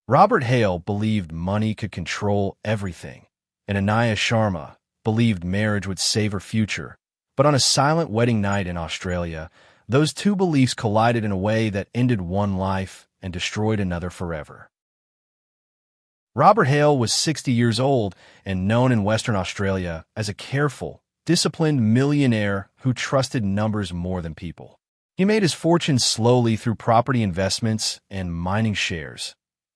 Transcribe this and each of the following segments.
Robert Hale believed money could control everything, and Anaya Sharma believed marriage would save her future. But on a silent wedding night in Australia, those two beliefs collided in a way that ended one life and destroyed another forever. Robert Hale was 60 years old and known in Western Australia as a careful, disciplined millionaire who trusted numbers more than people. He made his fortune slowly through property investments and mining shares,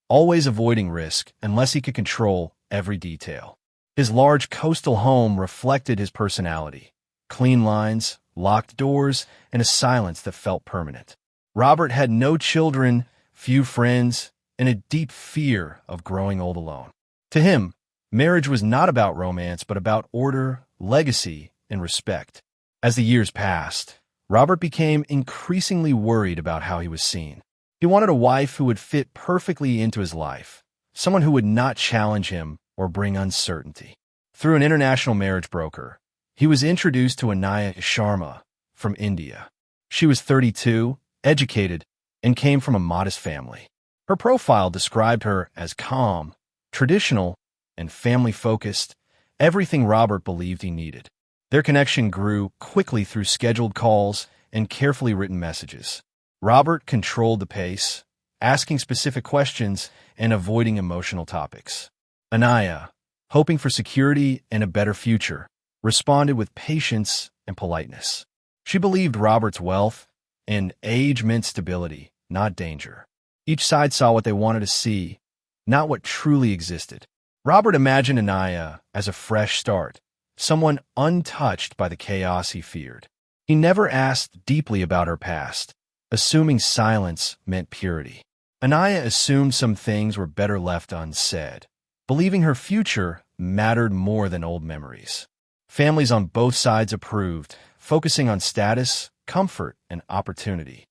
always avoiding risk unless he could control every detail. His large coastal home reflected his personality: clean lines, locked doors, and a silence that felt permanent. Robert had no children, few friends, and a deep fear of growing old alone. To him, marriage was not about romance, but about order, legacy, and respect. As the years passed, Robert became increasingly worried about how he was seen. He wanted a wife who would fit perfectly into his life, someone who would not challenge him or bring uncertainty. Through an international marriage broker, he was introduced to Anaya Sharma from India. She was 32, educated, and came from a modest family. Her profile described her as calm, traditional, and family-focused, everything Robert believed he needed. Their connection grew quickly through scheduled calls and carefully written messages. Robert controlled the pace, asking specific questions and avoiding emotional topics. Anaya, hoping for security and a better future, responded with patience and politeness. She believed Robert's wealth and age meant stability, not danger. Each side saw what they wanted to see, not what truly existed. Robert imagined Anaya as a fresh start, someone untouched by the chaos he feared. He never asked deeply about her past, assuming silence meant purity. Anaya assumed some things were better left unsaid, believing her future mattered more than old memories. Families on both sides approved, focusing on status, comfort, and opportunity.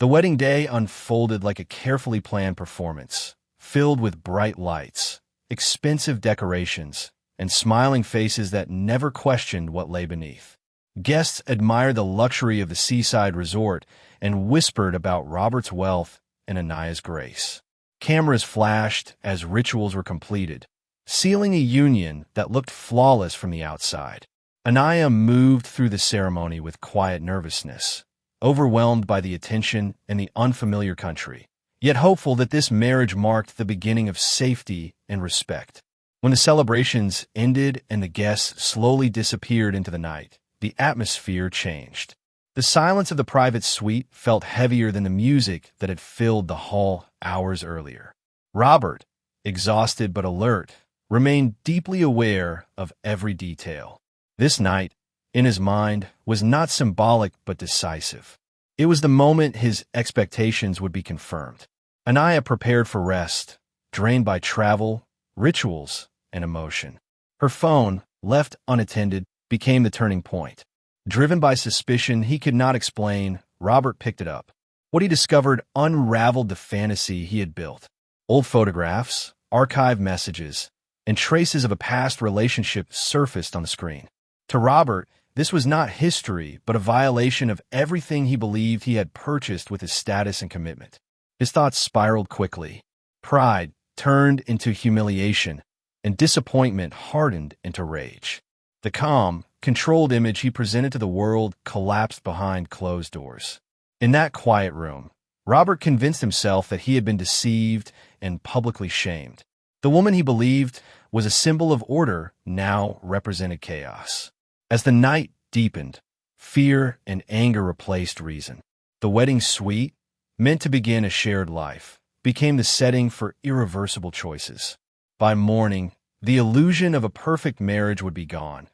The wedding day unfolded like a carefully planned performance, filled with bright lights, expensive decorations, and smiling faces that never questioned what lay beneath. Guests admired the luxury of the seaside resort and whispered about Robert's wealth and Anaya's grace. Cameras flashed as rituals were completed, sealing a union that looked flawless from the outside. Anaya moved through the ceremony with quiet nervousness, overwhelmed by the attention and the unfamiliar country, yet hopeful that this marriage marked the beginning of safety and respect. When the celebrations ended and the guests slowly disappeared into the night, the atmosphere changed. The silence of the private suite felt heavier than the music that had filled the hall hours earlier. Robert, exhausted but alert, remained deeply aware of every detail. This night, in his mind, was not symbolic but decisive. It was the moment his expectations would be confirmed. Anaya prepared for rest, drained by travel, rituals, and emotion. Her phone, left unattended, became the turning point. Driven by suspicion he could not explain, Robert picked it up. What he discovered unraveled the fantasy he had built. Old photographs, archived messages, and traces of a past relationship surfaced on the screen. To Robert, this was not history, but a violation of everything he believed he had purchased with his status and commitment. His thoughts spiraled quickly. Pride turned into humiliation, and disappointment hardened into rage. The calm, controlled image he presented to the world collapsed behind closed doors. In that quiet room, Robert convinced himself that he had been deceived and publicly shamed. The woman he believed was a symbol of order now represented chaos. As the night deepened, fear and anger replaced reason. The wedding suite, meant to begin a shared life, became the setting for irreversible choices. By morning, the illusion of a perfect marriage would be gone.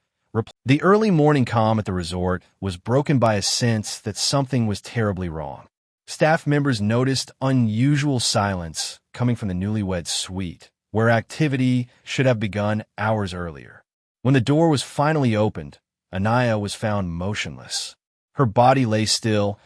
The early morning calm at the resort was broken by a sense that something was terribly wrong. Staff members noticed unusual silence coming from the newlywed suite, where activity should have begun hours earlier. When the door was finally opened, Anaya was found motionless. Her body lay still,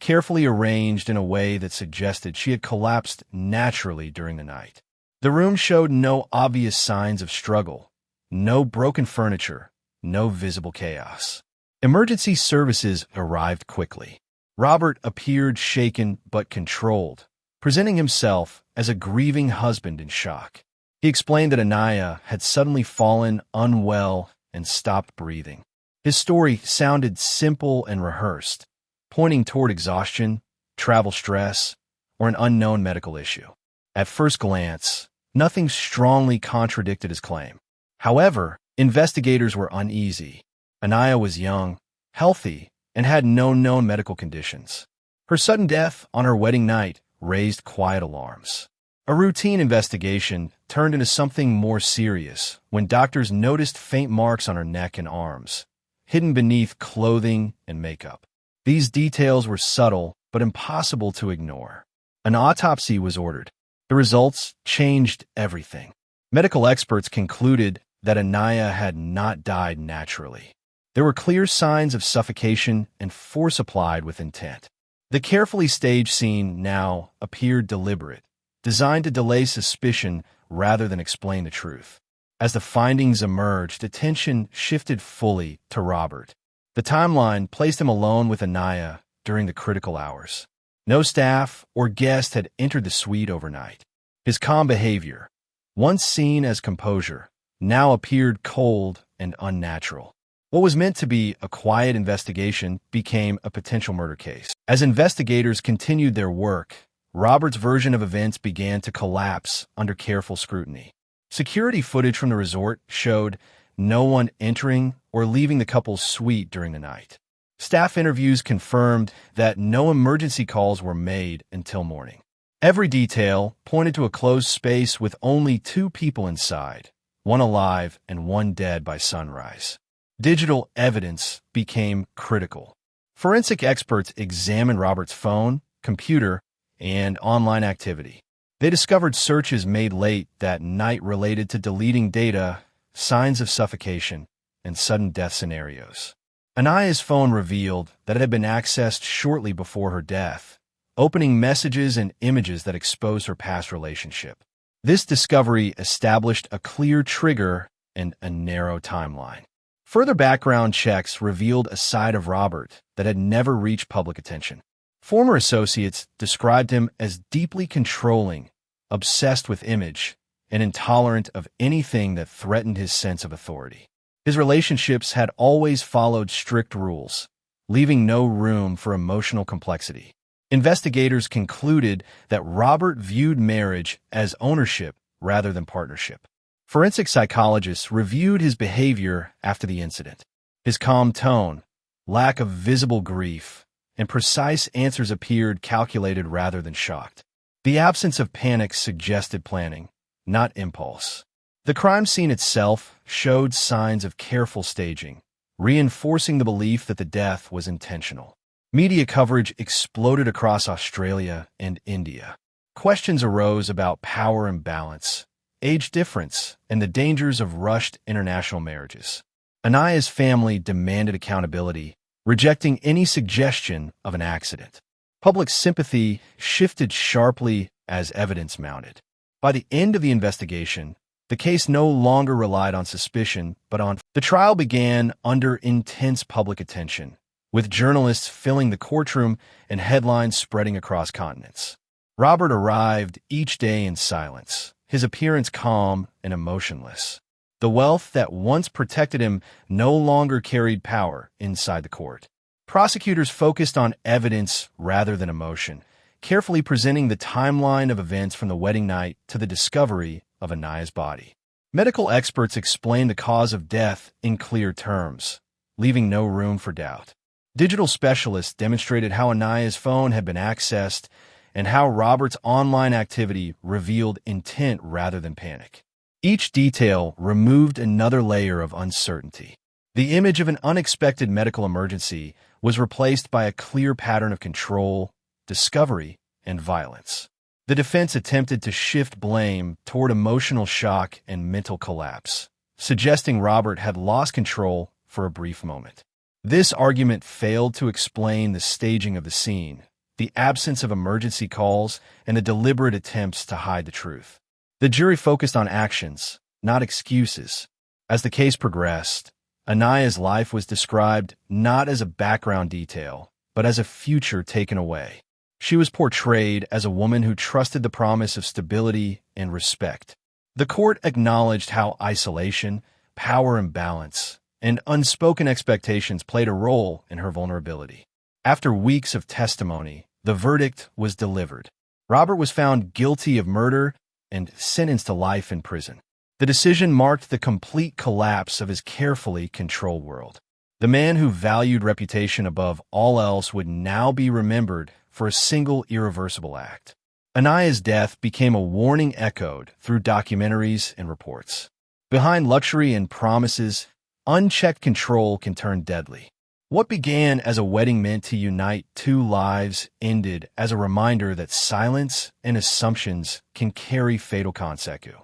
carefully arranged in a way that suggested she had collapsed naturally during the night. The room showed no obvious signs of struggle, no broken furniture, no visible chaos. Emergency services arrived quickly. Robert appeared shaken but controlled, presenting himself as a grieving husband in shock. He explained that Anaya had suddenly fallen unwell and stopped breathing. His story sounded simple and rehearsed, pointing toward exhaustion, travel stress, or an unknown medical issue. At first glance, nothing strongly contradicted his claim. However, investigators were uneasy. Anaya was young, healthy, and had no known medical conditions. Her sudden death on her wedding night raised quiet alarms. A routine investigation turned into something more serious when doctors noticed faint marks on her neck and arms, hidden beneath clothing and makeup. These details were subtle but impossible to ignore. An autopsy was ordered. The results changed everything. Medical experts concluded that Anaya had not died naturally. There were clear signs of suffocation and force applied with intent. The carefully staged scene now appeared deliberate, designed to delay suspicion rather than explain the truth. As the findings emerged, attention shifted fully to Robert. The timeline placed him alone with Anaya during the critical hours. No staff or guest had entered the suite overnight. His calm behavior, once seen as composure, now appeared cold and unnatural. What was meant to be a quiet investigation became a potential murder case. As investigators continued their work, Robert's version of events began to collapse under careful scrutiny. Security footage from the resort showed no one entering or leaving the couple's suite during the night. Staff interviews confirmed that no emergency calls were made until morning. Every detail pointed to a closed space with only 2 people inside, one alive and one dead by sunrise. Digital evidence became critical. Forensic experts examined Robert's phone, computer, and online activity. They discovered searches made late that night related to deleting data, signs of suffocation, and sudden death scenarios. Anaya's phone revealed that it had been accessed shortly before her death, opening messages and images that exposed her past relationship. This discovery established a clear trigger and a narrow timeline. Further background checks revealed a side of Robert that had never reached public attention. Former associates described him as deeply controlling, obsessed with image, and intolerant of anything that threatened his sense of authority. His relationships had always followed strict rules, leaving no room for emotional complexity. Investigators concluded that Robert viewed marriage as ownership rather than partnership. Forensic psychologists reviewed his behavior after the incident. His calm tone, lack of visible grief, and precise answers appeared calculated rather than shocked. The absence of panic suggested planning, not impulse. The crime scene itself showed signs of careful staging, reinforcing the belief that the death was intentional. Media coverage exploded across Australia and India. Questions arose about power imbalance, age difference, and the dangers of rushed international marriages. Anaya's family demanded accountability, rejecting any suggestion of an accident. Public sympathy shifted sharply as evidence mounted. By the end of the investigation, the case no longer relied on suspicion, but on. The trial began under intense public attention, with journalists filling the courtroom and headlines spreading across continents. Robert arrived each day in silence, his appearance calm and emotionless. The wealth that once protected him no longer carried power inside the court. Prosecutors focused on evidence rather than emotion, carefully presenting the timeline of events from the wedding night to the discovery of Anaya's body. Medical experts explained the cause of death in clear terms, leaving no room for doubt. Digital specialists demonstrated how Anaya's phone had been accessed and how Robert's online activity revealed intent rather than panic. Each detail removed another layer of uncertainty. The image of an unexpected medical emergency was replaced by a clear pattern of control, discovery, and violence. The defense attempted to shift blame toward emotional shock and mental collapse, suggesting Robert had lost control for a brief moment. This argument failed to explain the staging of the scene, the absence of emergency calls, and the deliberate attempts to hide the truth. The jury focused on actions, not excuses. As the case progressed, Anaya's life was described not as a background detail, but as a future taken away. She was portrayed as a woman who trusted the promise of stability and respect. The court acknowledged how isolation, power imbalance, and unspoken expectations played a role in her vulnerability. After weeks of testimony, the verdict was delivered. Robert was found guilty of murder and sentenced to life in prison. The decision marked the complete collapse of his carefully controlled world. The man who valued reputation above all else would now be remembered for a single irreversible act. Anaya's death became a warning echoed through documentaries and reports. Behind luxury and promises, unchecked control can turn deadly. What began as a wedding meant to unite two lives ended as a reminder that silence and assumptions can carry fatal consequences.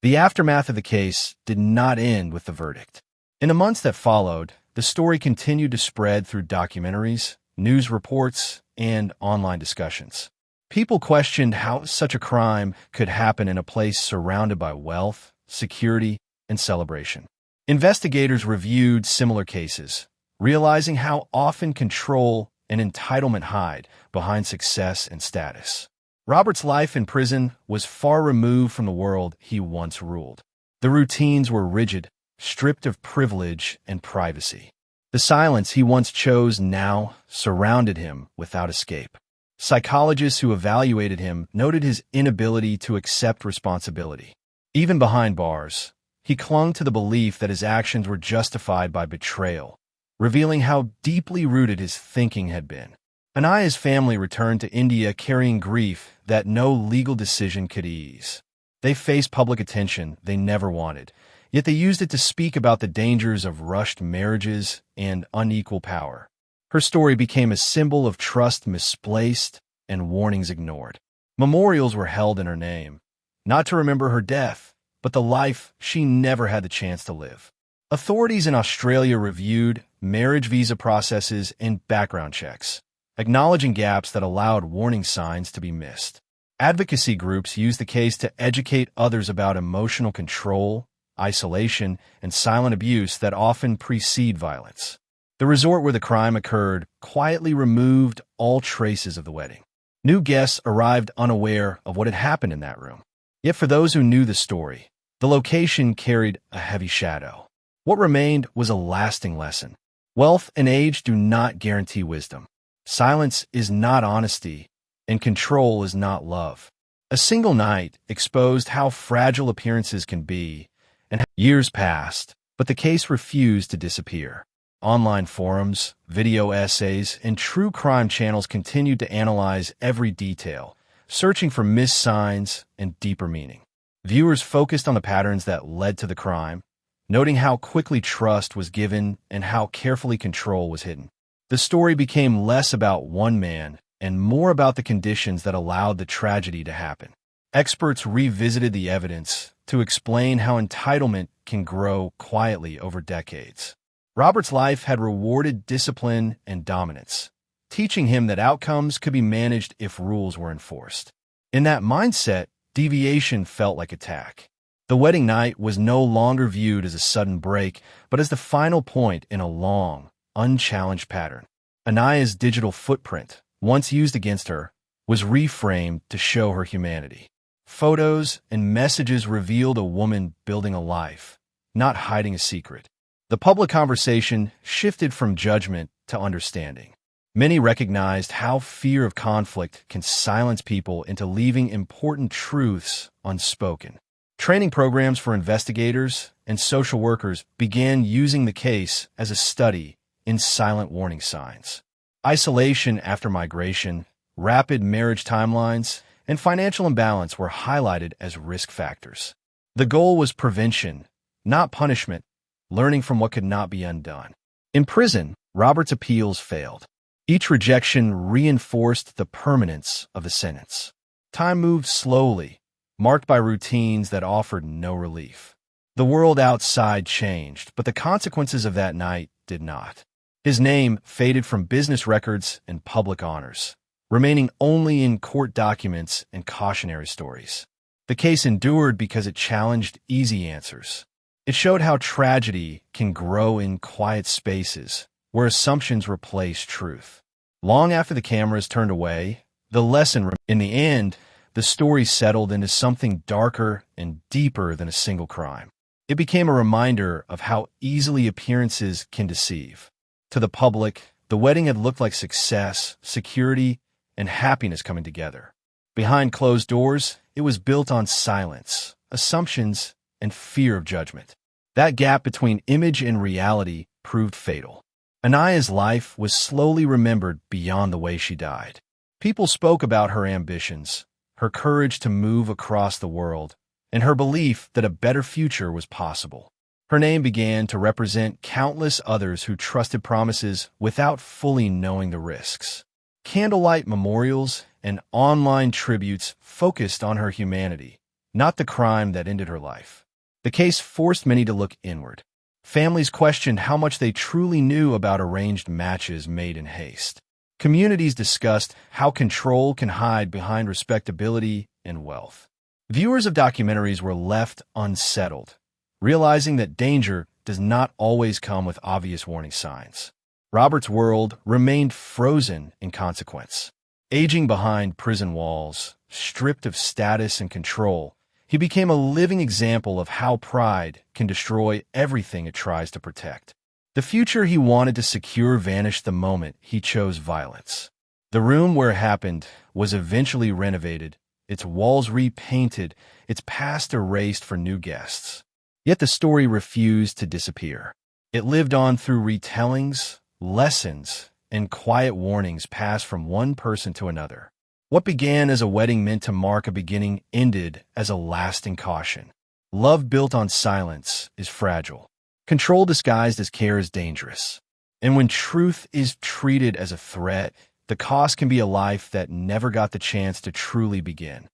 The aftermath of the case did not end with the verdict. In the months that followed, the story continued to spread through documentaries, news reports, and online discussions. People questioned how such a crime could happen in a place surrounded by wealth, security, and celebration. Investigators reviewed similar cases, realizing how often control and entitlement hide behind success and status. Robert's life in prison was far removed from the world he once ruled. The routines were rigid, stripped of privilege and privacy. The silence he once chose now surrounded him without escape. Psychologists who evaluated him noted his inability to accept responsibility. Even behind bars, he clung to the belief that his actions were justified by betrayal, revealing how deeply rooted his thinking had been. Anaya's family returned to India carrying grief that no legal decision could ease. They faced public attention they never wanted, yet they used it to speak about the dangers of rushed marriages and unequal power. Her story became a symbol of trust misplaced and warnings ignored. Memorials were held in her name, not to remember her death, but the life she never had the chance to live. Authorities in Australia reviewed marriage visa processes and background checks, acknowledging gaps that allowed warning signs to be missed. Advocacy groups used the case to educate others about emotional control, isolation, and silent abuse that often precede violence. The resort where the crime occurred quietly removed all traces of the wedding. New guests arrived unaware of what had happened in that room. Yet for those who knew the story, the location carried a heavy shadow. What remained was a lasting lesson. Wealth and age do not guarantee wisdom. Silence is not honesty, and control is not love. A single night exposed how fragile appearances can be, and years passed, but the case refused to disappear. Online forums, video essays, and true crime channels continued to analyze every detail, searching for missed signs and deeper meaning. Viewers focused on the patterns that led to the crime, noting how quickly trust was given and how carefully control was hidden. The story became less about one man and more about the conditions that allowed the tragedy to happen. Experts revisited the evidence to explain how entitlement can grow quietly over decades. Robert's life had rewarded discipline and dominance, teaching him that outcomes could be managed if rules were enforced. In that mindset, deviation felt like attack. The wedding night was no longer viewed as a sudden break, but as the final point in a long, unchallenged pattern. Anaya's digital footprint, once used against her, was reframed to show her humanity. Photos and messages revealed a woman building a life, not hiding a secret. The public conversation shifted from judgment to understanding. Many recognized how fear of conflict can silence people into leaving important truths unspoken. Training programs for investigators and social workers began using the case as a study in silent warning signs. Isolation after migration, rapid marriage timelines, and financial imbalance were highlighted as risk factors. The goal was prevention, not punishment, learning from what could not be undone. In prison, Robert's appeals failed. Each rejection reinforced the permanence of the sentence. Time moved slowly, marked by routines that offered no relief. The world outside changed, but the consequences of that night did not. His name faded from business records and public honors, remaining only in court documents and cautionary stories. The case endured because it challenged easy answers. It showed how tragedy can grow in quiet spaces, where assumptions replace truth. Long after the cameras turned away, in the end, the story settled into something darker and deeper than a single crime. It became a reminder of how easily appearances can deceive. To the public, the wedding had looked like success, security, and happiness coming together. Behind closed doors, it was built on silence, assumptions, and fear of judgment. That gap between image and reality proved fatal. Anaya's life was slowly remembered beyond the way she died. People spoke about her ambitions, her courage to move across the world, and her belief that a better future was possible. Her name began to represent countless others who trusted promises without fully knowing the risks. Candlelight memorials and online tributes focused on her humanity, not the crime that ended her life. The case forced many to look inward. Families questioned how much they truly knew about arranged matches made in haste. Communities discussed how control can hide behind respectability and wealth. Viewers of documentaries were left unsettled, realizing that danger does not always come with obvious warning signs. Robert's world remained frozen in consequence. Aging behind prison walls, stripped of status and control, he became a living example of how pride can destroy everything it tries to protect. The future he wanted to secure vanished the moment he chose violence. The room where it happened was eventually renovated, its walls repainted, its past erased for new guests. Yet the story refused to disappear. It lived on through retellings, lessons, and quiet warnings passed from one person to another. What began as a wedding meant to mark a beginning ended as a lasting caution. Love built on silence is fragile. Control disguised as care is dangerous. And when truth is treated as a threat, the cost can be a life that never got the chance to truly begin.